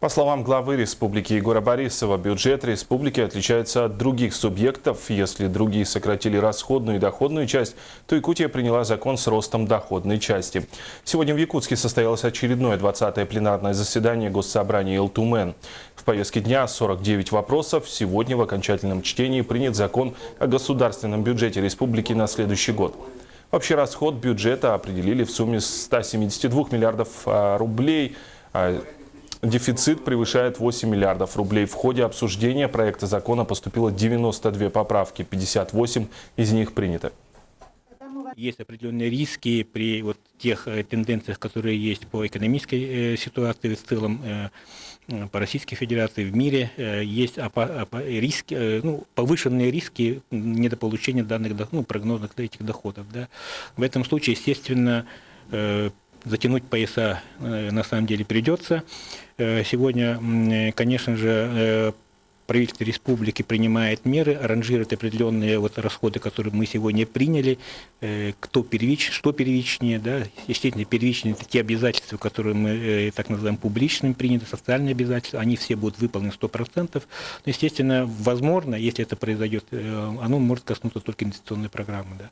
По словам главы республики Егора Борисова, бюджет республики отличается от других субъектов. Если другие сократили расходную и доходную часть, то Якутия приняла закон с ростом доходной части. Сегодня в Якутске состоялось очередное 20-е пленарное заседание Госсобрания ЛТУМЭН. В повестке дня 49 вопросов. Сегодня в окончательном чтении принят закон о государственном бюджете республики на следующий год. Общий расход бюджета определили в сумме 172 миллиардов рублей. Дефицит превышает 8 миллиардов рублей. В ходе обсуждения проекта закона поступило 92 поправки, 58 из них приняты. Есть определенные риски при тех тенденциях, которые есть по экономической ситуации в целом, по Российской Федерации, в мире. Есть риски, повышенные риски недополучения данных прогнозных этих доходов. Да. В этом случае, естественно, затянуть пояса на самом деле придется. Сегодня, конечно же, правительство республики принимает меры, ранжирует определенные расходы, которые мы сегодня приняли, что первичнее. Да? Естественно, первичные это те обязательства, которые мы так называем публичными, приняты, социальные обязательства, они все будут выполнены 100%. Но, естественно, возможно, если это произойдет, оно может коснуться только инвестиционной программы. Да?